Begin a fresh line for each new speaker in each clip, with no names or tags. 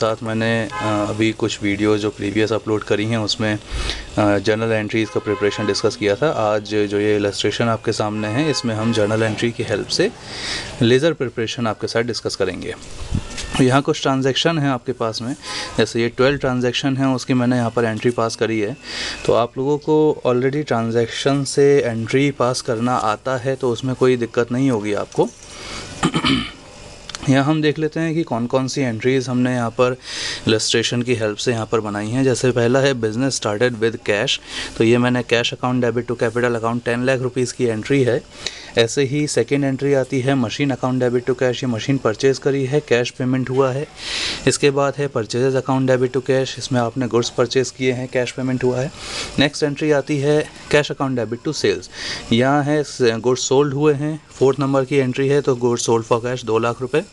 साथ मैंने अभी कुछ वीडियो जो प्रीवियस अपलोड करी हैं उसमें जर्नल एंट्रीज़ का प्रिपरेशन डिस्कस किया था। आज जो ये इलस्ट्रेशन आपके सामने है इसमें हम जर्नल एंट्री की हेल्प से लेज़र प्रिपरेशन आपके साथ डिस्कस करेंगे। यहाँ कुछ ट्रांजैक्शन हैं आपके पास में, जैसे ये 12 ट्रांजैक्शन हैं उसकी मैंने यहाँ पर एंट्री पास करी है। तो आप लोगों को ऑलरेडी ट्रांजैक्शन से एंट्री पास करना आता है तो उसमें कोई दिक्कत नहीं होगी आपको। यहाँ हम देख लेते हैं कि कौन कौन सी एंट्रीज़ हमने यहाँ पर इलस्ट्रेशन की हेल्प से यहाँ पर बनाई हैं। जैसे पहला है बिज़नेस स्टार्टेड विद कैश, तो ये मैंने cash account debit to capital account 10 lakh rupees की एंट्री है। ऐसे ही सेकेंड एंट्री आती है machine account debit to cash, ये मशीन परचेज़ करी है, कैश पेमेंट हुआ है। इसके बाद है purchases account debit to cash, इसमें आपने गुड्स परचेज़ किए हैं, कैश पेमेंट हुआ है। नेक्स्ट एंट्री आती है cash account debit to sales, यहाँ है गुड्स सोल्ड हुए हैं, 4th नंबर की एंट्री है तो goods sold for cash 2 lakh रुपये।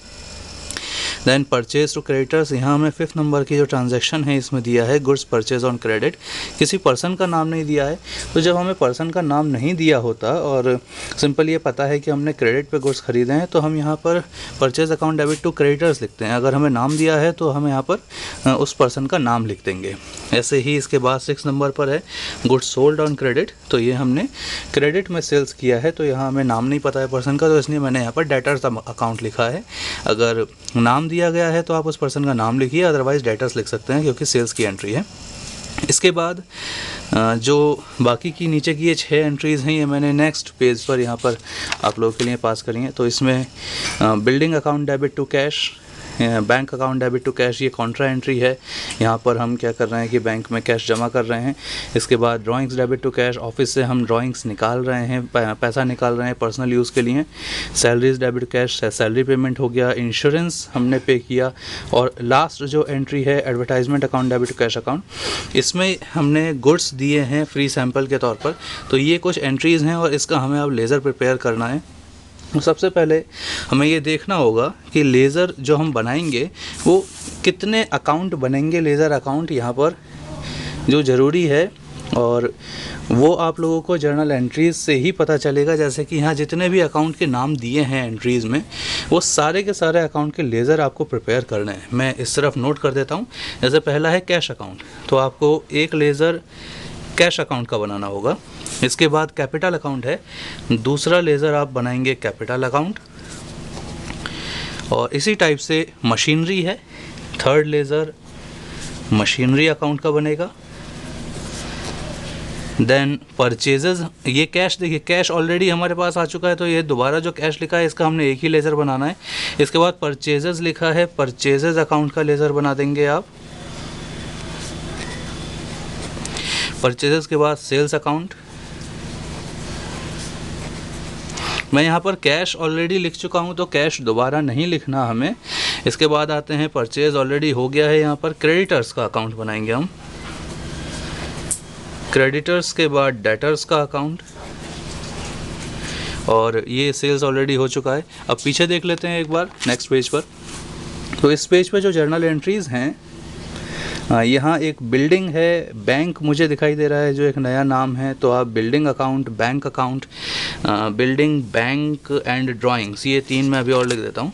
देन परचेज टू क्रेडिटर्स, यहाँ हमें 5th नंबर की जो ट्रांजैक्शन है इसमें दिया है गुड्स परचेज ऑन क्रेडिट, किसी पर्सन का नाम नहीं दिया है। तो जब हमें पर्सन का नाम नहीं दिया होता और सिंपल ये पता है कि हमने क्रेडिट पे गुड्स खरीदे हैं तो हम यहाँ पर purchase account debit to creditors लिखते हैं। अगर हमें नाम दिया है तो हम यहाँ पर उस पर्सन का नाम लिख देंगे। ऐसे ही इसके बाद 6 नंबर पर है गुड्स सोल्ड ऑन क्रेडिट, तो ये हमने क्रेडिट में सेल्स किया है तो यहाँ हमें नाम नहीं पता है पर्सन का, तो इसलिए मैंने यहाँ पर डेटर्स अकाउंट लिखा है। अगर नाम दिया गया है तो आप उस पर्सन का नाम लिखिए, अदरवाइज डेटर्स लिख सकते हैं क्योंकि सेल्स की एंट्री है। इसके बाद जो बाकी की नीचे की ये 6 एंट्रीज़ हैं ये मैंने नेक्स्ट पेज पर यहाँ पर आप लोगों के लिए पास करी हैं। तो इसमें building account debit to cash, bank account debit to cash, ये कॉन्ट्रा एंट्री है। यहाँ पर हम क्या कर रहे हैं कि बैंक में कैश जमा कर रहे हैं। इसके बाद drawings debit to cash, office से हम ड्राइंग्स निकाल रहे हैं, पैसा निकाल रहे हैं पर्सनल यूज़ के लिए। Salaries debit to cash, salary payment हो गया। इंश्योरेंस हमने पे किया। और लास्ट जो एंट्री है advertisement account debit to cash account, इसमें हमने गुड्स दिए हैं फ्री सैंपल के तौर पर। तो ये कुछ एंट्रीज़ हैं और इसका हमें अब लेज़र प्रिपेयर करना है। तो सबसे पहले हमें ये देखना होगा कि लेज़र जो हम बनाएंगे वो कितने अकाउंट बनेंगे। लेज़र अकाउंट यहाँ पर जो ज़रूरी है और वो आप लोगों को जर्नल एंट्रीज़ से ही पता चलेगा। जैसे कि यहाँ जितने भी अकाउंट के नाम दिए हैं एंट्रीज़ में, वो सारे के सारे अकाउंट के लेज़र आपको प्रिपेयर करने हैं। मैं इस तरफ नोट कर देता हूँ। जैसे पहला है कैश अकाउंट, तो आपको एक लेज़र कैश अकाउंट का बनाना होगा। इसके बाद कैपिटल अकाउंट है, दूसरा लेज़र आप बनाएंगे कैपिटल अकाउंट। और इसी टाइप से मशीनरी है, 3rd लेज़र मशीनरी अकाउंट का बनेगा। देन परचेजेस, ये कैश, देखिए कैश ऑलरेडी हमारे पास आ चुका है तो ये दोबारा जो कैश लिखा है इसका हमने एक ही लेज़र बनाना है। इसके बाद परचेजेस लिखा है, परचेजेस अकाउंट का लेज़र बना देंगे आप। परचेजेस के बाद सेल्स अकाउंट, मैं यहाँ पर कैश ऑलरेडी लिख चुका हूँ तो कैश दोबारा नहीं लिखना हमें। इसके बाद आते हैं परचेज ऑलरेडी हो गया है, यहाँ पर क्रेडिटर्स का अकाउंट बनाएंगे हम। क्रेडिटर्स के बाद डेटर्स का अकाउंट, और ये सेल्स ऑलरेडी हो चुका है। अब पीछे देख लेते हैं एक बार नेक्स्ट पेज पर। तो इस पेज पर जो जर्नल एंट्रीज़ हैं, यहाँ एक बिल्डिंग है, बैंक मुझे दिखाई दे रहा है जो एक नया नाम है, तो आप building account, bank account, building, bank and drawings, ये 3 मैं अभी और लिख देता हूँ।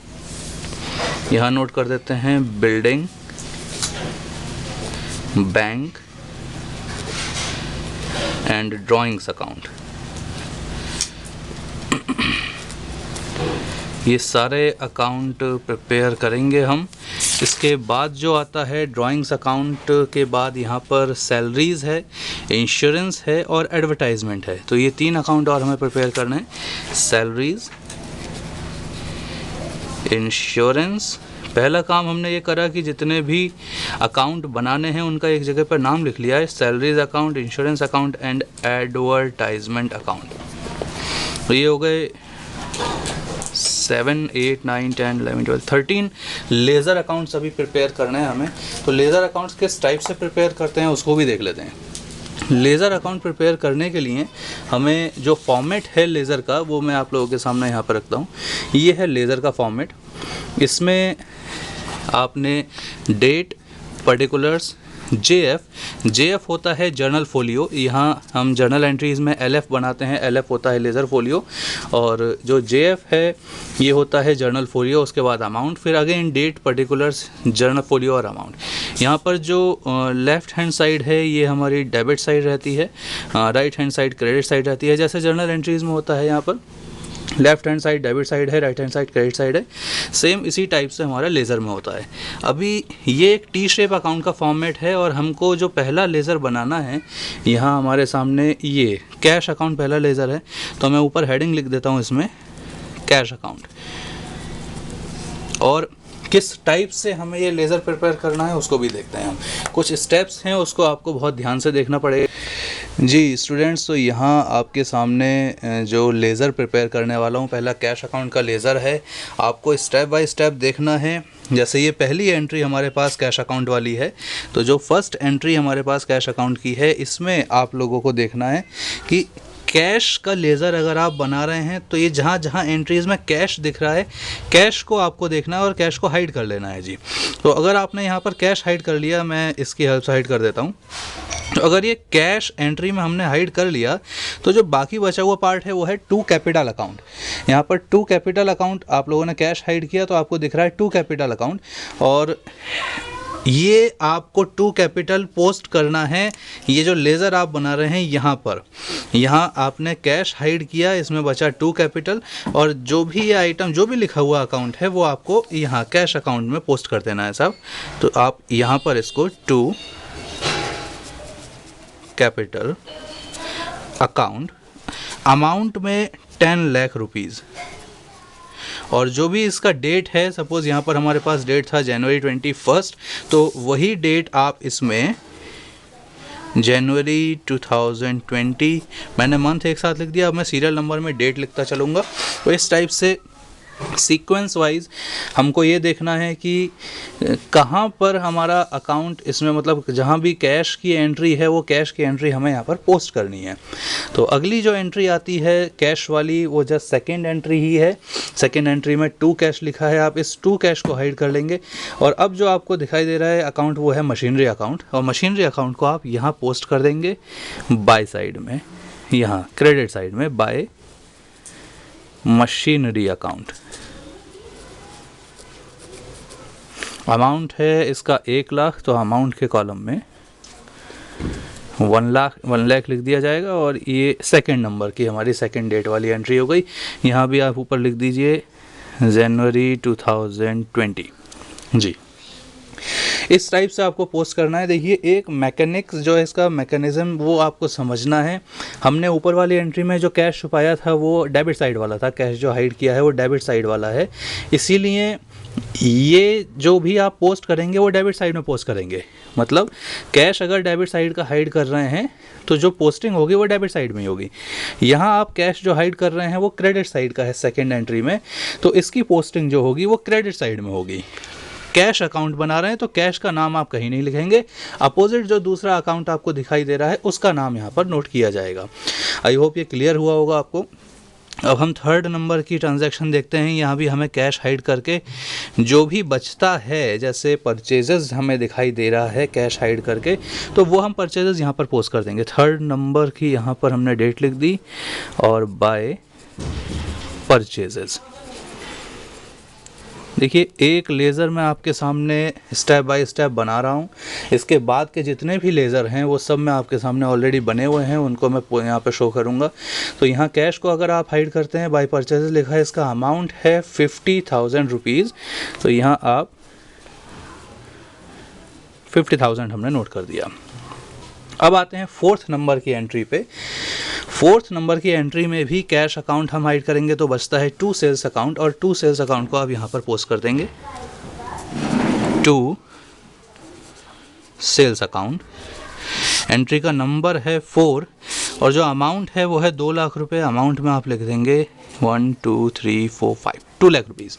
यहाँ नोट कर देते हैं building, bank and drawings account. ये सारे अकाउंट प्रिपेयर करेंगे हम। इसके बाद जो आता है ड्राइंग्स अकाउंट के बाद यहाँ पर सैलरीज़ है, इंश्योरेंस है और एडवर्टाइजमेंट है। तो ये 3 अकाउंट और हमें प्रिपेयर करना है, सैलरीज़, इंश्योरेंस। पहला काम हमने ये करा कि जितने भी अकाउंट बनाने हैं उनका एक जगह पर नाम लिख लिया है, salaries account, insurance account and advertisement account. तो ये हो गए 7, 8, 9, 10, 11, 12, 13 लेज़र अकाउंट्स अभी प्रिपेयर करने हैं हमें। तो लेज़र अकाउंट्स किस टाइप से प्रिपेयर करते हैं उसको भी देख लेते हैं। लेज़र अकाउंट प्रिपेयर करने के लिए हमें जो फॉर्मेट है लेज़र का वो मैं आप लोगों के सामने यहाँ पर रखता हूँ। ये है लेज़र का फॉर्मेट। इसमें आपने डेट, पर्टिकुलर्स, JF होता है जर्नल फोलियो। यहाँ हम जर्नल एंट्रीज़ में LF बनाते हैं, LF होता है लेज़र फोलियो, और जो JF है ये होता है जर्नल फोलियो। उसके बाद अमाउंट, फिर again date, particulars, journal folio और अमाउंट। यहाँ पर जो लेफ़्ट हैंड साइड है ये हमारी डेबिट साइड रहती है, right hand side credit side रहती है। जैसे जर्नल एंट्रीज़ में होता है यहाँ पर left hand side debit side है, right hand side credit side है, सेम इसी टाइप से हमारा लेज़र में होता है। अभी ये एक टी शेप अकाउंट का फॉर्मेट है और हमको जो पहला लेज़र बनाना है, यहाँ हमारे सामने ये कैश अकाउंट पहला लेज़र है, तो मैं ऊपर हेडिंग लिख देता हूँ इसमें कैश अकाउंट। और किस टाइप से हमें ये लेज़र प्रिपेयर करना है उसको भी देखते हैं हम। कुछ स्टेप्स हैं उसको आपको बहुत ध्यान से देखना पड़ेगा। जी स्टूडेंट्स, तो यहाँ आपके सामने जो लेज़र प्रिपेयर करने वाला हूँ पहला कैश अकाउंट का लेज़र है। आपको स्टेप बाय स्टेप देखना है। जैसे ये पहली एंट्री हमारे पास कैश अकाउंट वाली है, तो जो फर्स्ट एंट्री हमारे पास कैश अकाउंट की है, इसमें आप लोगों को देखना है कि कैश का लेज़र अगर आप बना रहे हैं तो ये जहाँ जहाँ एंट्रीज़ में कैश दिख रहा है, कैश को आपको देखना है और कैश को हाइड कर लेना है जी। तो अगर आपने यहाँ पर कैश हाइड कर लिया, मैं इसकी हेल्प से हाइड कर देता हूँ। तो अगर ये कैश एंट्री में हमने हाइड कर लिया तो जो बाकी बचा हुआ पार्ट है वो है टू कैपिटल अकाउंट। यहाँ पर टू कैपिटल अकाउंट आप लोगों ने कैश हाइड किया तो आपको दिख रहा है टू कैपिटल अकाउंट, और ये आपको टू कैपिटल पोस्ट करना है। ये जो लेज़र आप बना रहे हैं यहाँ पर, यहाँ आपने कैश हाइड किया, इसमें बचा टू कैपिटल, और जो भी ये आइटम जो भी लिखा हुआ अकाउंट है वो आपको यहाँ कैश अकाउंट में पोस्ट कर देना है साहब। तो आप यहाँ पर इसको टू कैपिटल अकाउंट, अमाउंट में 10 लाख रुपीज़, और जो भी इसका डेट है, सपोज़ यहाँ पर हमारे पास डेट था जनवरी 21, तो वही डेट आप इसमें जनवरी 2020, मैंने मंथ एक साथ लिख दिया, अब मैं सीरियल नंबर में डेट लिखता चलूँगा। तो इस टाइप से सीक्वेंस वाइज हमको ये देखना है कि कहाँ पर हमारा अकाउंट इसमें, मतलब जहाँ भी कैश की एंट्री है वो कैश की एंट्री हमें यहाँ पर पोस्ट करनी है। तो अगली जो एंट्री आती है कैश वाली, वो जस्ट सेकेंड एंट्री ही है। सेकेंड एंट्री में टू कैश लिखा है, आप इस टू कैश को हाइड कर लेंगे। और अब जो आपको दिखाई दे रहा है अकाउंट वो है मशीनरी अकाउंट, और मशीनरी अकाउंट को आप यहाँ पोस्ट कर देंगे बाय साइड में, यहाँ क्रेडिट साइड में बाय मशीनरी अकाउंट। अमाउंट है इसका 1 लाख, तो अमाउंट के कॉलम में 1 लाख लिख दिया जाएगा, और ये सेकंड नंबर की हमारी सेकंड डेट वाली एंट्री हो गई। यहाँ भी आप ऊपर लिख दीजिए जनवरी 2020 जी। इस टाइप से आपको पोस्ट करना है। देखिए एक मैकेनिक्स जो है इसका मैकेनिज़्म वो आपको समझना है। हमने ऊपर वाली एंट्री में जो कैश छुपाया था वो डेबिट साइड वाला था, कैश जो हाइड किया है वो डेबिट साइड वाला है, इसीलिए ये जो भी आप पोस्ट करेंगे वो डेबिट साइड में पोस्ट करेंगे। मतलब कैश अगर डेबिट साइड का हाइड कर रहे हैं तो जो पोस्टिंग होगी वो डेबिट साइड में ही होगी। यहाँ आप कैश जो हाइड कर रहे हैं वो क्रेडिट साइड का है सेकेंड एंट्री में, तो इसकी पोस्टिंग जो होगी वो क्रेडिट साइड में होगी। कैश अकाउंट बना रहे हैं तो कैश का नाम आप कहीं नहीं लिखेंगे, अपोजिट जो दूसरा अकाउंट आपको दिखाई दे रहा है उसका नाम यहाँ पर नोट किया जाएगा। आई होप ये क्लियर हुआ होगा आपको। अब हम थर्ड नंबर की ट्रांजैक्शन देखते हैं। यहाँ भी हमें कैश हाइड करके जो भी बचता है, जैसे परचेजेस हमें दिखाई दे रहा है कैश हाइड करके, तो वो हम परचेजेस यहाँ पर पोस्ट कर देंगे। थर्ड नंबर की यहाँ पर हमने डेट लिख दी और बाय परचेजेस। देखिए एक लेज़र मैं आपके सामने स्टेप बाय स्टेप बना रहा हूँ। इसके बाद के जितने भी लेज़र हैं वो सब मैं आपके सामने ऑलरेडी बने हुए हैं, उनको मैं यहाँ पे शो करूँगा। तो यहाँ कैश को अगर आप हाइड करते हैं, बाय परचेजेस लिखा है, इसका अमाउंट है 50,000 रुपीज़, तो यहाँ आप 50,000 हमने नोट कर दिया। अब आते हैं फोर्थ नंबर की एंट्री पे। फोर्थ नंबर की एंट्री में भी कैश अकाउंट हम हाइड करेंगे तो बचता है टू सेल्स अकाउंट, और टू सेल्स अकाउंट को आप यहाँ पर पोस्ट कर देंगे टू सेल्स अकाउंट। एंट्री का नंबर है 4 और जो अमाउंट है वो है 2 लाख रुपए। अमाउंट में आप लिख देंगे 1 2 3 4 5 2 लाख रुपीज़।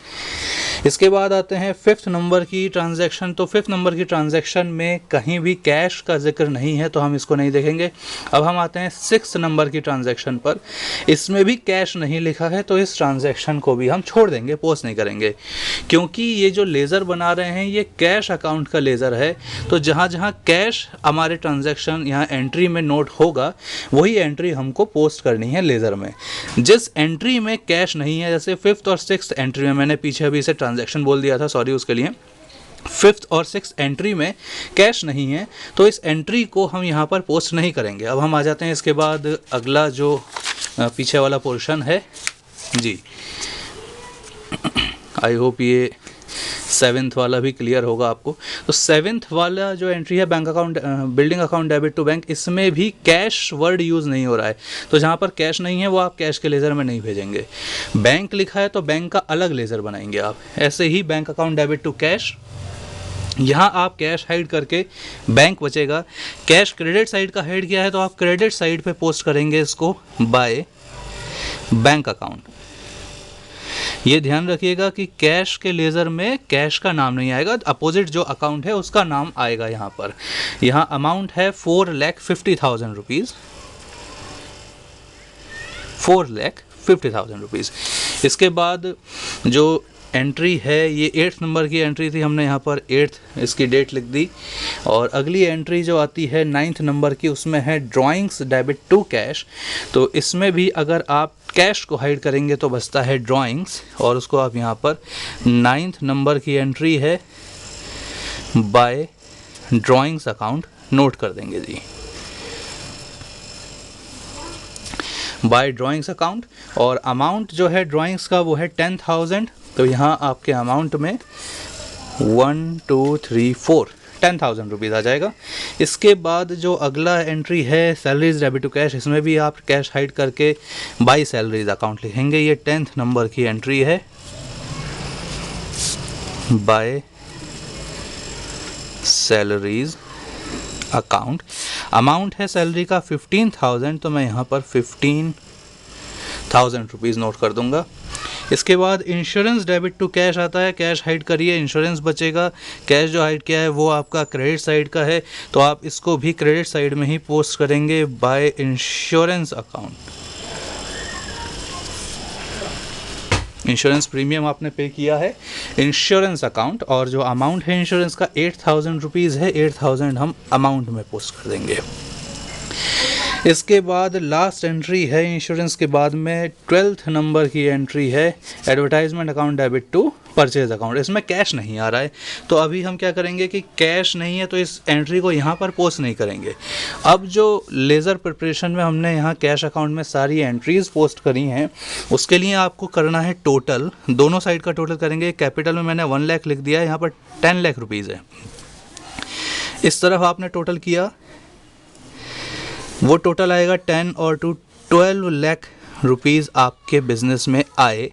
इसके बाद आते हैं 5th नंबर की ट्रांजैक्शन। तो 5th नंबर की ट्रांजैक्शन में कहीं भी कैश का जिक्र नहीं है, तो हम इसको नहीं देखेंगे। अब हम आते हैं 6th नंबर की ट्रांजैक्शन पर। इसमें भी कैश नहीं लिखा है, तो इस ट्रांजैक्शन को भी हम छोड़ देंगे, पोस्ट नहीं करेंगे, क्योंकि ये जो लेज़र बना रहे हैं ये कैश अकाउंट का लेज़र है। तो जहाँ जहाँ कैश हमारे ट्रांजैक्शन यहाँ एंट्री में नोट होगा, वही एंट्री हमको पोस्ट करनी है लेज़र में। जिस एंट्री में कैश नहीं है, जैसे 5th और 6th एंट्री में, मैंने पीछे अभी इसे ट्रांजैक्शन बोल दिया था, सॉरी उसके लिए। 5th और 6th एंट्री में कैश नहीं है, तो इस एंट्री को हम यहाँ पर पोस्ट नहीं करेंगे। अब हम आ जाते हैं इसके बाद अगला जो पीछे वाला पोर्शन है जी। आई होप ये 7th वाला भी क्लियर होगा आपको। तो 7th वाला जो एंट्री है, bank account, building account debit to bank, इसमें भी कैश वर्ड यूज़ नहीं हो रहा है। तो जहाँ पर कैश नहीं है वो आप कैश के लेज़र में नहीं भेजेंगे। बैंक लिखा है तो बैंक का अलग लेज़र बनाएंगे आप। ऐसे ही bank account debit to cash, यहाँ आप कैश हाइड करके बैंक बचेगा। कैश क्रेडिट साइड का हाइड किया है, तो आप क्रेडिट साइड पे पोस्ट करेंगे इसको बाय बैंक अकाउंट। ये ध्यान रखिएगा कि कैश के लेज़र में कैश का नाम नहीं आएगा, अपोजिट जो अकाउंट है उसका नाम आएगा यहाँ पर। यहाँ अमाउंट है 4,50,000 रुपीज़, 4,50,000 रुपीज़। इसके बाद जो एंट्री है ये 8th नंबर की एंट्री थी, हमने यहाँ पर 8th इसकी डेट लिख दी। और अगली एंट्री जो आती है 9th नंबर की, उसमें है ड्राइंग्स डेबिट टू कैश। तो इसमें भी अगर आप कैश को हाइड करेंगे तो बचता है ड्राइंग्स, और उसको आप यहाँ पर 9th नंबर की एंट्री है बाय ड्राइंग्स अकाउंट नोट कर देंगे जी, बाय ड्राइंग्स अकाउंट। और अमाउंट जो है ड्राइंग्स का वो है 10,000। तो यहाँ आपके अमाउंट में 1 2 3 4 10,000 रुपीज़ आ जाएगा। इसके बाद जो अगला एंट्री है सैलरीज डेबिट टू कैश, इसमें भी आप कैश हाइड करके बाय सैलरीज अकाउंट लिखेंगे। ये 10th नंबर की एंट्री है बाय सैलरीज अकाउंट। अमाउंट है सैलरी का 15,000, तो मैं यहाँ पर 15,000 रुपीज़ नोट कर दूंगा। इसके बाद इंश्योरेंस डेबिट टू कैश आता है। कैश हाइड करिए, इंश्योरेंस बचेगा। कैश जो हाइड किया है वो आपका क्रेडिट साइड का है, तो आप इसको भी क्रेडिट साइड में ही पोस्ट करेंगे by insurance account. Insurance premium आपने पे किया है इंश्योरेंस अकाउंट, और जो अमाउंट है इंश्योरेंस का 8,000 रुपीज़ है, 8,000 हम अमाउंट में पोस्ट कर देंगे। इसके बाद लास्ट एंट्री है इंश्योरेंस के बाद में 12th नंबर की एंट्री है advertisement account debit to purchase account. इसमें कैश नहीं आ रहा है, तो अभी हम क्या करेंगे कि कैश नहीं है तो इस एंट्री को यहाँ पर पोस्ट नहीं करेंगे। अब जो लेज़र प्रिपरेशन में हमने यहाँ कैश अकाउंट में सारी एंट्रीज़ पोस्ट करी हैं, उसके लिए आपको करना है टोटल, दोनों साइड का टोटल करेंगे। कैपिटल में मैंने 1 लाख लिख दिया है, यहाँ पर 10 लाख रुपीज़ है। इस तरफ आपने टोटल किया, वो टोटल आएगा 10 और 2 12 लाख रुपीज़ आपके बिज़नेस में आए।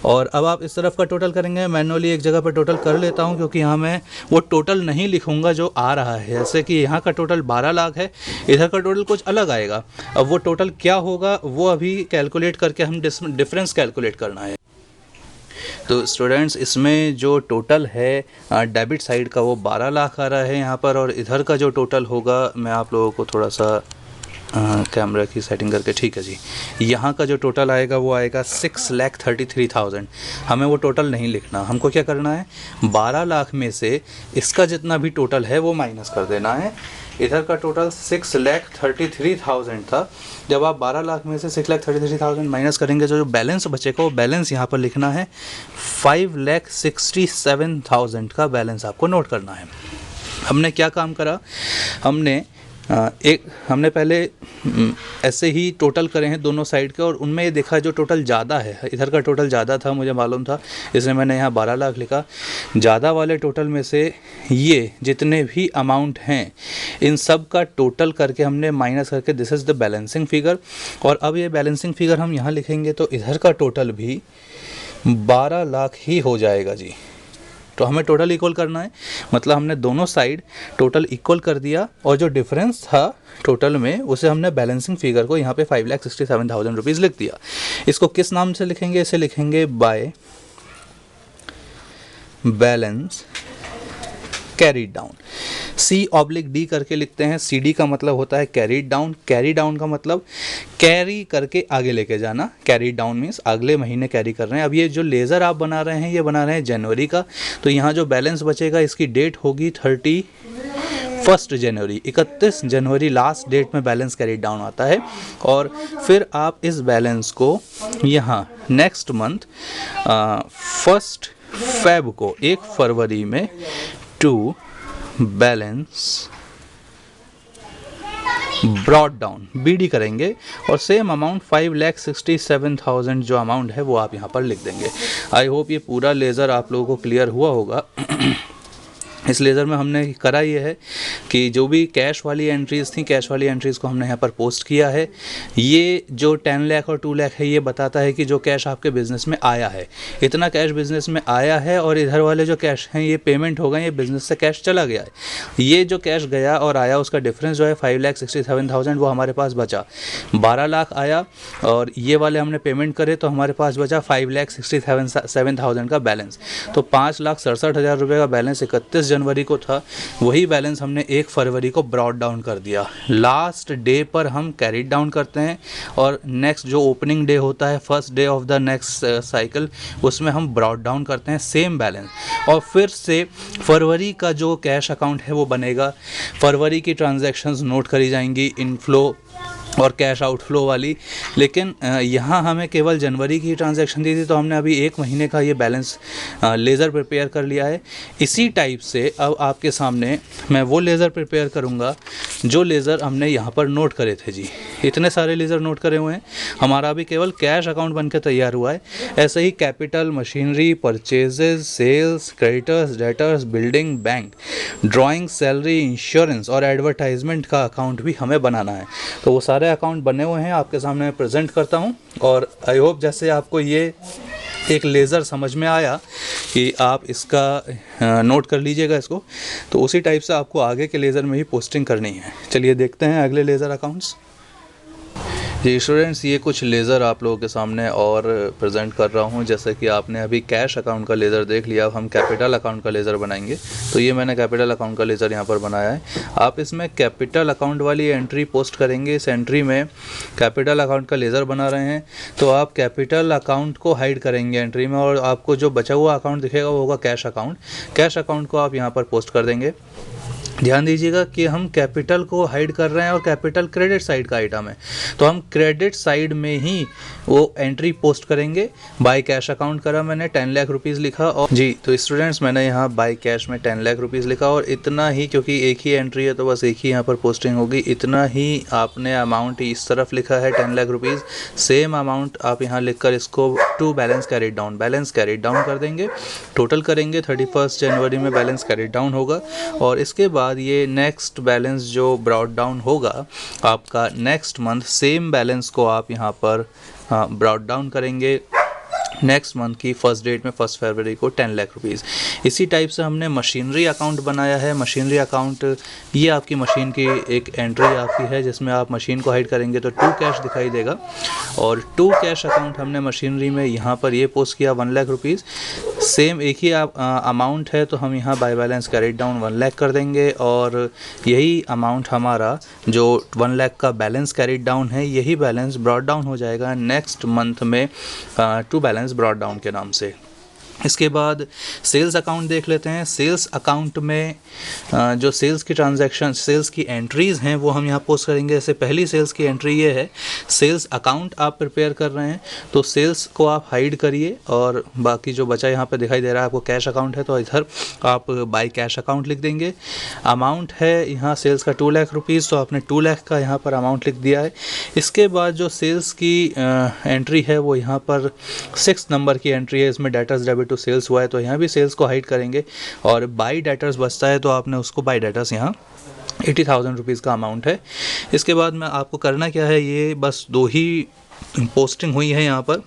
और अब आप इस तरफ का टोटल करेंगे। मैनुअली एक जगह पर टोटल कर लेता हूं, क्योंकि यहाँ मैं वो टोटल नहीं लिखूंगा जो आ रहा है। जैसे कि यहाँ का टोटल 12 लाख है, इधर का टोटल कुछ अलग आएगा। अब वो टोटल क्या होगा वो अभी कैलकुलेट करके हम डिफरेंस कैलकुलेट करना है। तो स्टूडेंट्स, इसमें जो टोटल है डेबिट साइड का वो 12 लाख आ रहा है यहाँ पर, और इधर का जो टोटल होगा, मैं आप लोगों को थोड़ा सा कैमरा की सेटिंग करके, ठीक है जी, यहाँ का जो टोटल आएगा वो आएगा 6,33,000। हमें वो टोटल नहीं लिखना, हमको क्या करना है 12 लाख में से इसका जितना भी टोटल है वो माइनस कर देना है। इधर का टोटल 6,33,000 था, जब आप 12 लाख में से 6,33,000 माइनस करेंगे, जो बैलेंस बचेगा वो बैलेंस यहाँ पर लिखना है 5,67,000 का बैलेंस आपको नोट करना है। हमने क्या काम करा, हमने पहले ऐसे ही टोटल करे हैं दोनों साइड के, और उनमें ये देखा जो टोटल ज़्यादा है, इधर का टोटल ज़्यादा था, मुझे मालूम था, इसलिए मैंने यहाँ 12 लाख लिखा। ज़्यादा वाले टोटल में से ये जितने भी अमाउंट हैं, इन सब का टोटल करके हमने माइनस करके this is the balancing figure. और अब ये बैलेंसिंग फिगर हम यहाँ लिखेंगे तो इधर का टोटल भी 12 लाख ही हो जाएगा जी। तो हमें टोटल इक्वल करना है, मतलब हमने दोनों साइड टोटल इक्वल कर दिया, और जो डिफरेंस था टोटल में उसे हमने बैलेंसिंग फिगर को यहाँ पे 5,67,000 रुपीज़ लिख दिया। इसको किस नाम से लिखेंगे, इसे लिखेंगे by balance carried down. C/D करके लिखते हैं। CD का मतलब होता है कैरीड डाउन। कैरी डाउन का मतलब कैरी करके आगे लेके जाना। कैरी डाउन मीन्स अगले महीने कैरी कर रहे हैं। अब ये जो लेज़र आप बना रहे हैं, ये बना रहे हैं जनवरी का, तो यहाँ जो बैलेंस बचेगा इसकी डेट होगी 31 जनवरी, 31 जनवरी लास्ट डेट में बैलेंस कैरी डाउन आता है। और फिर आप इस बैलेंस को यहाँ नेक्स्ट मंथ 1 फेब को, 1 फरवरी में to balance brought down BD करेंगे और सेम अमाउंट 5,67,000 जो अमाउंट है वो आप यहाँ पर लिख देंगे। आई होप ये पूरा लेज़र आप लोगों को क्लियर हुआ होगा। इस लेज़र में हमने करा ये है कि जो भी कैश वाली एंट्रीज़ थी, कैश वाली एंट्रीज़ को हमने यहाँ पर पोस्ट किया है। ये जो 10 लाख और 2 लाख है, ये बताता है कि जो कैश आपके बिज़नेस में आया है, इतना कैश बिज़नेस में आया है, और इधर वाले जो कैश हैं ये पेमेंट हो गए, ये बिज़नेस से कैश चला गया है। ये जो कैश गया और आया उसका डिफरेंस जो है 5,67,000 वो हमारे पास बचा। 12 लाख आया और ये वाले हमने पेमेंट करे तो हमारे पास बचा 5,67,000 का बैलेंस। तो 5,67,000 रुपये का बैलेंस 31 जनवरी को था, वही बैलेंस हमने 1 फरवरी को ब्रॉड डाउन कर दिया। लास्ट डे पर हम कैरीड डाउन करते हैं और नेक्स्ट जो ओपनिंग डे होता है, first day of the next cycle, उसमें हम ब्रॉड डाउन करते हैं सेम बैलेंस। और फिर से फरवरी का जो कैश अकाउंट है वो बनेगा। फरवरी की ट्रांजैक्शंस नोट करी जाएंगी, इनफ्लो और कैश आउटफ्लो वाली। लेकिन यहाँ हमें केवल जनवरी की ट्रांजैक्शन दी थी, तो हमने अभी 1 महीने का ये बैलेंस लेज़र प्रिपेयर कर लिया है। इसी टाइप से अब आपके सामने मैं वो लेज़र प्रिपेयर करूँगा जो लेज़र हमने यहाँ पर नोट करे थे जी। इतने सारे लेज़र नोट करे हुए हैं, हमारा अभी केवल कैश अकाउंट बनकर तैयार हुआ है। ऐसे ही capital, machinery, purchases, sales, creditors, debtors, building, bank, drawing, salary, insurance और एडवर्टाइजमेंट का अकाउंट भी हमें बनाना है। तो वो सारे अकाउंट बने हुए हैं, आपके सामने मैं प्रेजेंट करता हूं। और आई होप जैसे आपको ये एक लेज़र समझ में आया कि आप इसका नोट कर लीजिएगा इसको, तो उसी टाइप से आपको आगे के लेज़र में ही पोस्टिंग करनी है। चलिए देखते हैं अगले लेज़र अकाउंट्स। जी स्टूडेंट्स, ये कुछ लेज़र आप लोगों के सामने और प्रेजेंट कर रहा हूँ। जैसे कि आपने अभी कैश अकाउंट का लेज़र देख लिया, अब हम कैपिटल अकाउंट का लेज़र बनाएंगे। तो ये मैंने कैपिटल अकाउंट का लेज़र यहाँ पर बनाया है। आप इसमें कैपिटल अकाउंट वाली एंट्री पोस्ट करेंगे। इस एंट्री में कैपिटल अकाउंट का लेज़र बना रहे हैं, तो आप कैपिटल अकाउंट को हाइड करेंगे एंट्री में, और आपको जो बचा हुआ अकाउंट दिखेगा वो होगा कैश अकाउंट। कैश अकाउंट को आप यहाँ पर पोस्ट कर देंगे। ध्यान दीजिएगा कि हम कैपिटल को हाइड कर रहे हैं और कैपिटल क्रेडिट साइड का आइटम है, तो हम क्रेडिट साइड में ही वो एंट्री पोस्ट करेंगे। बाय कैश अकाउंट करा मैंने, 10 लाख रुपीज़ लिखा। और जी तो स्टूडेंट्स, मैंने यहाँ बाय कैश में 10 लाख रुपीज़ लिखा, और इतना ही, क्योंकि एक ही एंट्री है तो बस एक ही यहाँ पर पोस्टिंग होगी। इतना ही आपने अमाउंट इस तरफ लिखा है 10 लाख रुपीज़, सेम अमाउंट आप यहाँ लिख कर इसको to balance carried down, balance carried down कर देंगे। टोटल करेंगे 31 जनवरी में बैलेंस कैरिड डाउन होगा, और इसके बाद ये नेक्स्ट बैलेंस जो ब्रॉड डाउन होगा आपका नेक्स्ट मंथ, सेम बैलेंस को आप यहाँ पर ब्रॉड डाउन करेंगे नेक्स्ट मंथ की फर्स्ट डेट में, 1 फरवरी को 10 लाख रुपीज़। इसी टाइप से हमने मशीनरी अकाउंट बनाया है। मशीनरी अकाउंट, ये आपकी मशीन की एक एंट्री आपकी है जिसमें आप मशीन को हाइड करेंगे तो टू कैश दिखाई देगा, और टू कैश अकाउंट हमने मशीनरी में यहाँ पर ये पोस्ट किया 1 लाख रुपीज़। सेम एक ही अमाउंट है, तो हम यहाँ by balance carried down 1 lakh कर देंगे, और यही अमाउंट हमारा जो 1 लाख का बैलेंस कैरिड डाउन है, यही बैलेंस ब्रॉड डाउन हो जाएगा नेक्स्ट मंथ में टू बैलेंस ब्रॉड डाउन के नाम से। इसके बाद सेल्स अकाउंट देख लेते हैं। सेल्स अकाउंट में जो सेल्स की ट्रांजैक्शन, सेल्स की एंट्रीज़ हैं वो हम यहाँ पोस्ट करेंगे। जैसे पहली सेल्स की एंट्री ये है, सेल्स अकाउंट आप प्रिपेयर कर रहे हैं तो सेल्स को आप हाइड करिए, और बाकी जो बचा यहाँ पे दिखाई दे रहा है आपको कैश अकाउंट है, तो इधर आप बाय कैश अकाउंट लिख देंगे। अमाउंट है यहाँ सेल्स का 2 लाख रुपीज़, तो आपने 2 लाख का यहाँ पर अमाउंट लिख दिया है। इसके बाद जो सेल्स की एंट्री है वो यहाँ पर 6 नंबर की एंट्री है, इसमें डेटर्स डेबिट टू सेल्स हुआ है, तो यहाँ भी सेल्स को हाइड करेंगे। और बाई डेटर्स बचता है तो आपने उसको बाई डेटर्स यहाँ 80,000 रुपीज़ का अमाउंट है। इसके बाद में आपको करना क्या है, ये बस 2 ही पोस्टिंग हुई है यहाँ पर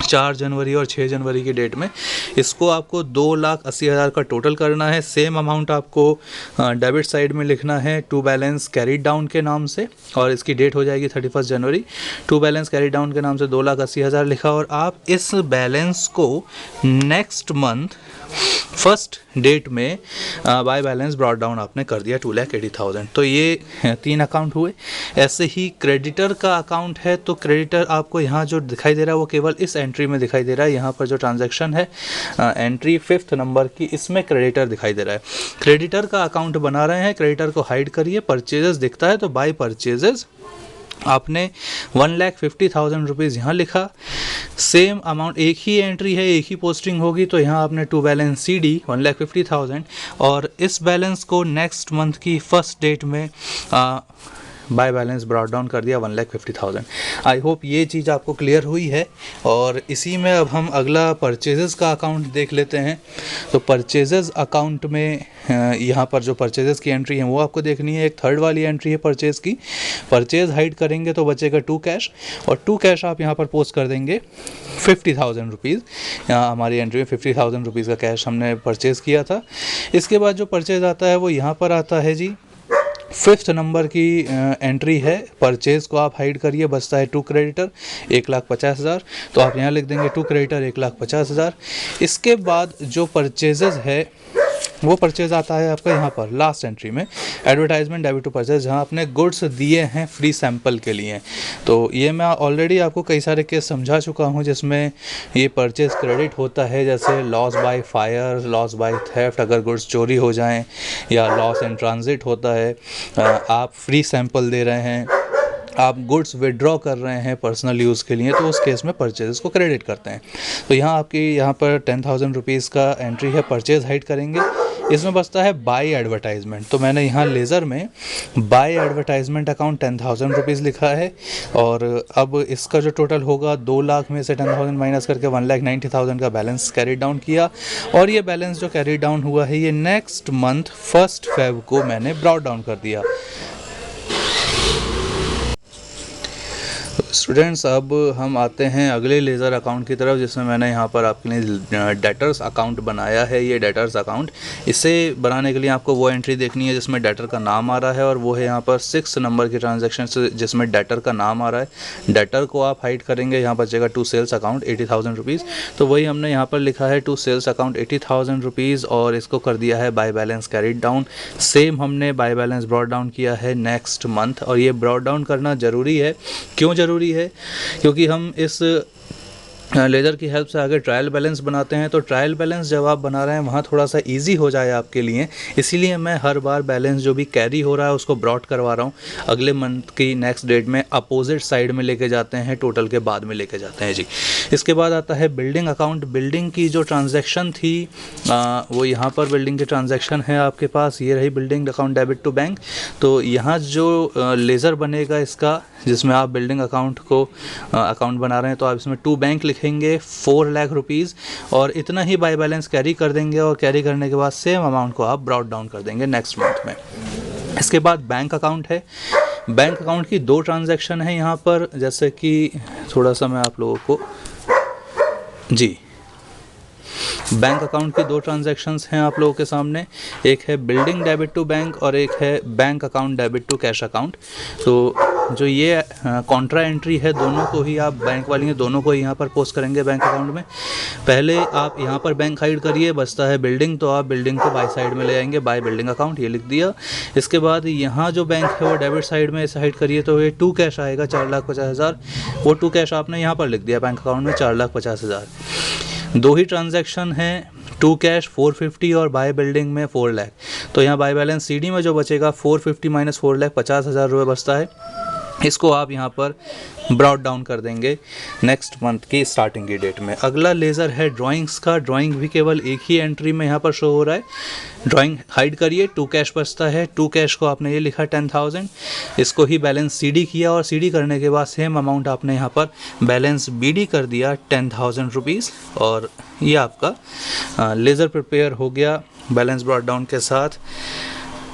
4 जनवरी और 6 जनवरी की डेट में। इसको आपको 2,80,000 का टोटल करना है। सेम अमाउंट आपको डेबिट साइड में लिखना है टू बैलेंस कैरिड डाउन के नाम से, और इसकी डेट हो जाएगी 31 जनवरी। टू बैलेंस कैरिड डाउन के नाम से 2,80,000 लिखा, और आप इस बैलेंस को नेक्स्ट मंथ फर्स्ट डेट में बाय बैलेंस ब्रॉट डाउन आपने कर दिया 2,80,000। तो ये 3 अकाउंट हुए। ऐसे ही क्रेडिटर का अकाउंट है, तो क्रेडिटर आपको यहाँ जो दिखाई दे रहा है वो केवल इस एंट्री में दिखाई दे रहा है। यहाँ पर जो ट्रांजैक्शन है एंट्री 5th नंबर की, इसमें क्रेडिटर दिखाई दे रहा है। क्रेडिटर का अकाउंट बना रहे हैं, क्रेडिटर को हाइड करिए, परचेजेस दिखता है तो बाय परचेजेस आपने 1,50,000 रुपीज़ यहाँ लिखा। सेम अमाउंट, एक ही एंट्री है, एक ही पोस्टिंग होगी, तो यहाँ आपने टू बैलेंस CD 1,50,000 और इस बैलेंस को नेक्स्ट मंथ की फर्स्ट डेट में बाय बैलेंस ब्रॉट डाउन कर दिया 1,50,000। आई होप ये चीज़ आपको क्लियर हुई है। और इसी में अब हम अगला परचेजेस का अकाउंट देख लेते हैं। तो परचेजेस अकाउंट में यहाँ पर जो परचेजेस की एंट्री है वो आपको देखनी है। एक थर्ड वाली एंट्री है परचेज़ की। परचेज़ हाइड करेंगे तो बचेगा 2 कैश, और 2 कैश आप यहाँ पर पोस्ट कर देंगे 50,000 रुपीज़। यहाँ हमारी एंट्री में 50,000 रुपीज़ का कैश हमने परचेज़ किया था। इसके बाद जो परचेज़ आता है वो यहाँ पर आता है जी 5th नंबर की एंट्री है। परचेज़ को आप हाइड करिए, बचता है 2 क्रेडिटर 1,50,000। तो आप यहाँ लिख देंगे 2 क्रेडिटर 1,50,000। इसके बाद जो परचेजेस है वो परचेज़ आता है आपका यहाँ पर लास्ट एंट्री में, एडवर्टाइजमेंट डेबिट टू परचेज, जहाँ आपने गुड्स दिए हैं फ्री सैंपल के लिए। तो ये मैं ऑलरेडी आपको कई सारे केस समझा चुका हूँ जिसमें ये परचेज़ क्रेडिट होता है, जैसे loss by fire, loss by theft, अगर गुड्स चोरी हो जाएं, या लॉस इन ट्रांजिट होता है। आप फ्री सैंपल दे रहे हैं, आप गुड्स विड्रॉ कर रहे हैं पर्सनल यूज़ के लिए, तो उस केस में परचेज़ को क्रेडिट करते हैं। तो यहाँ आपकी यहाँ पर 10,000 रुपीज़ का एंट्री है, परचेज़ हाइड करेंगे। इसमें बचता है बाय एडवर्टाइजमेंट। तो मैंने यहाँ लेज़र में बाय एडवर्टाइजमेंट अकाउंट 10,000 रुपीज़ लिखा है, और अब इसका जो टोटल होगा 2 लाख में से 10,000 माइनस करके 1,90,000 का बैलेंस कैरी डाउन किया। और ये बैलेंस जो कैरी डाउन हुआ है ये नेक्स्ट मंथ 1 Feb को मैंने ब्रॉट डाउन कर दिया। स्टूडेंट्स, अब हम आते हैं अगले लेज़र अकाउंट की तरफ, जिसमें मैंने यहाँ पर आपके लिए डेटर्स अकाउंट बनाया है। ये डेटर्स अकाउंट, इसे बनाने के लिए आपको वो एंट्री देखनी है जिसमें डेटर का नाम आ रहा है, और वो है यहाँ पर 6 नंबर की ट्रांजैक्शन जिसमें डेटर का नाम आ रहा है। डेटर को आप हाइड करेंगे, यहाँ बचेगा टू सेल्स अकाउंट 80,000 रुपीज़। तो वही हमने यहाँ पर लिखा है टू सेल्स अकाउंट 80,000 रुपीज़, और इसको कर दिया है by balance carried down. Same हमने बाय बैलेंस ब्रॉट डाउन किया है नेक्स्ट मंथ। और ये ब्रॉट डाउन करना ज़रूरी है। क्यों ज़रूरी है? क्योंकि हम इस लेज़र की हेल्प से आगे ट्रायल बैलेंस बनाते हैं। तो ट्रायल बैलेंस जब आप बना रहे हैं वहाँ थोड़ा सा इजी हो जाए आपके लिए, इसीलिए मैं हर बार बैलेंस जो भी कैरी हो रहा है उसको ब्रॉट करवा रहा हूँ। अगले मंथ की नेक्स्ट डेट में अपोजिट साइड में लेके जाते हैं, टोटल के बाद में लेके जाते हैं जी। इसके बाद आता है बिल्डिंग अकाउंट। बिल्डिंग की जो ट्रांजैक्शन थी वो यहाँ पर बिल्डिंग की ट्रांजैक्शन है आपके पास, ये रही building account debit to bank. तो यहाँ जो लेज़र बनेगा इसका, जिसमें आप बिल्डिंग अकाउंट को अकाउंट बना रहे हैं, तो आप इसमें टू बैंक लिखेंगे 4 लाख रुपीज़, और इतना ही बाय बैलेंस कैरी कर देंगे। और कैरी करने के बाद सेम अमाउंट को आप ब्रॉट डाउन कर देंगे नेक्स्ट मंथ में। इसके बाद बैंक अकाउंट है। बैंक अकाउंट की 2 ट्रांजैक्शन है यहाँ पर, जैसे कि थोड़ा सा मैं आप लोगों को जी, बैंक अकाउंट की 2 ट्रांजैक्शंस हैं आप लोगों के सामने। एक है बिल्डिंग डेबिट टू बैंक और एक है bank account debit to cash account. तो जो ये कॉन्ट्रा एंट्री है, दोनों को ही आप बैंक वाली हैं, दोनों को यहाँ पर पोस्ट करेंगे बैंक अकाउंट में। पहले आप यहाँ पर बैंक हाइड करिए, बचता है बिल्डिंग, तो आप बिल्डिंग को बाय साइड में ले आएंगे, बाय बिल्डिंग अकाउंट, ये लिख दिया। इसके बाद यहाँ जो बैंक है वो डेबिट साइड में ऐसे हाइड करिए, तो ये 2 कैश आएगा 4,50,000। वो 2 कैश आपने यहाँ पर लिख दिया बैंक अकाउंट में 4,50,000। 2 ही ट्रांजैक्शन हैं, 2 कैश 450 और बाय बिल्डिंग में 4 लाख। तो यहाँ बाय बैलेंस CD में जो बचेगा 450 माइनस 4 लाख 50,000 रुपये बचता है। इसको आप यहाँ पर ब्रॉट डाउन कर देंगे नेक्स्ट मंथ की स्टार्टिंग की डेट में। अगला लेज़र है ड्राइंग्स का। ड्राइंग भी केवल एक ही एंट्री में यहाँ पर शो हो रहा है। ड्राइंग हाइड करिए, 2 कैश बचता है। 2 कैश को आपने ये लिखा 10,000, इसको ही बैलेंस CD किया, और CD करने के बाद सेम अमाउंट आपने यहाँ पर बैलेंस BD कर दिया 10,000 रुपीज़। और ये आपका लेज़र प्रिपेयर हो गया बैलेंस ब्रॉट डाउन के साथ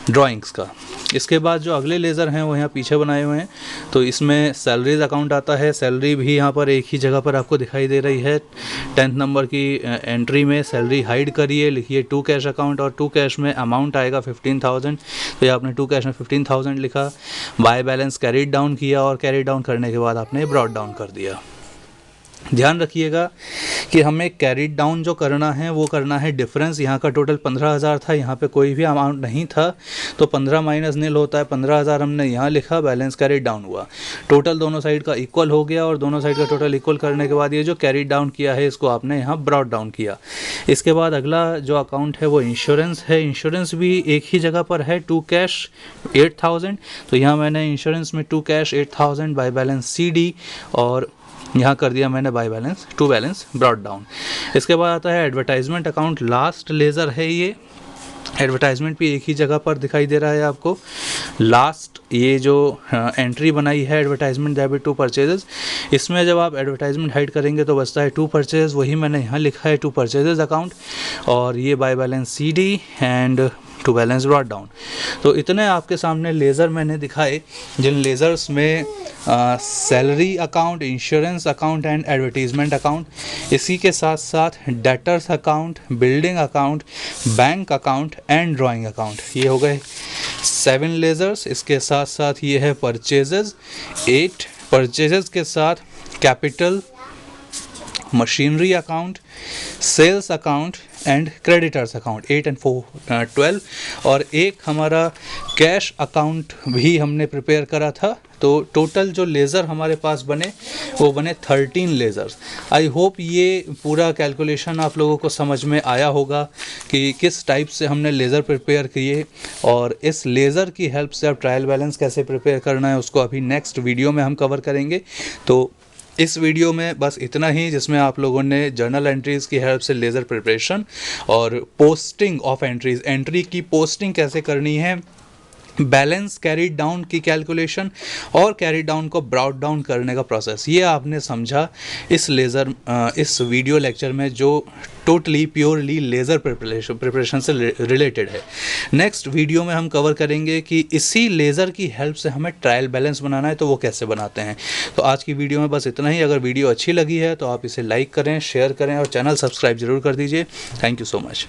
ड्राइंग्स का। इसके बाद जो अगले लेज़र हैं वो यहाँ पीछे बनाए हुए हैं। तो इसमें सैलरीज अकाउंट आता है। सैलरी भी यहाँ पर एक ही जगह पर आपको दिखाई दे रही है। 10th नंबर की एंट्री में सैलरी हाइड करिए, लिखिए 2 कैश अकाउंट, और 2 कैश में अमाउंट आएगा 15,000। तो ये आपने 2 कैश में 15,000 लिखा, बाय बैलेंस कैरीड डाउन किया, और कैरी डाउन करने के बाद आपने ब्रॉट डाउन कर दिया। ध्यान रखिएगा कि हमें कैरीड डाउन जो करना है वो करना है डिफरेंस। यहाँ का टोटल 15,000 था, यहाँ पे कोई भी अमाउंट नहीं था, तो 15 माइनस नील होता है 15,000 हमने यहाँ लिखा, बैलेंस कैरीड डाउन हुआ। टोटल दोनों साइड का इक्वल हो गया और दोनों साइड का टोटल इक्वल करने के बाद ये जो कैरीड डाउन किया है इसको आपने यहाँ ब्रॉट डाउन किया। इसके बाद अगला जो अकाउंट है वो इंश्योरेंस है। इंश्योरेंस भी एक ही जगह पर है, टू कैश 8,000, तो यहाँ मैंने इंश्योरेंस में to cash 8,000 by balance CD और यहाँ कर दिया मैंने by balance to balance brought down. इसके बाद आता है एडवर्टाइजमेंट अकाउंट, लास्ट लेज़र है ये। एडवर्टाइजमेंट भी एक ही जगह पर दिखाई दे रहा है आपको। लास्ट ये जो एंट्री बनाई है एडवर्टाइजमेंट डेबिट टू परचेजेस, इसमें जब आप एडवर्टाइजमेंट हाइड करेंगे तो बचता है टू परचेज, वही मैंने यहाँ लिखा है टू परचेजेस अकाउंट, और ये by balance CD and to balance brought down. तो इतने आपके सामने लेज़र मैंने दिखाए, जिन लेज़र्स में salary account, insurance account and advertisement account, इसी के साथ साथ debtors account, building account, bank account and drawing account, ये हो गए 7 लेज़र्स। इसके साथ साथ ये है परचेजेस 8, परचेजेस के साथ capital, machinery account, sales account and creditors account 8 and 4 12, और एक हमारा कैश अकाउंट भी हमने प्रिपेयर करा था। तो टोटल जो लेज़र हमारे पास बने वो बने 13 लेज़र्स। आई होप ये पूरा कैलकुलेशन आप लोगों को समझ में आया होगा कि किस टाइप से हमने लेज़र प्रिपेयर किए, और इस लेज़र की हेल्प से अब ट्रायल बैलेंस कैसे प्रिपेयर करना है उसको अभी नेक्स्ट वीडियो में हम कवर करेंगे। तो इस वीडियो में बस इतना ही, जिसमें आप लोगों ने जर्नल एंट्रीज़ की हेल्प से लेज़र प्रिपरेशन और पोस्टिंग ऑफ एंट्रीज़, एंट्री की पोस्टिंग कैसे करनी है, बैलेंस कैरीड डाउन की कैलकुलेशन और कैरीड डाउन को ब्रॉट डाउन करने का प्रोसेस, ये आपने समझा इस वीडियो लेक्चर में, जो टोटली प्योरली लेज़र प्रिपरेशन से रिलेटेड है। नेक्स्ट वीडियो में हम कवर करेंगे कि इसी लेज़र की हेल्प से हमें ट्रायल बैलेंस बनाना है तो वो कैसे बनाते हैं। तो आज की वीडियो में बस इतना ही। अगर वीडियो अच्छी लगी है तो आप इसे लाइक करें, शेयर करें और चैनल सब्सक्राइब जरूर कर दीजिए। Thank you so much.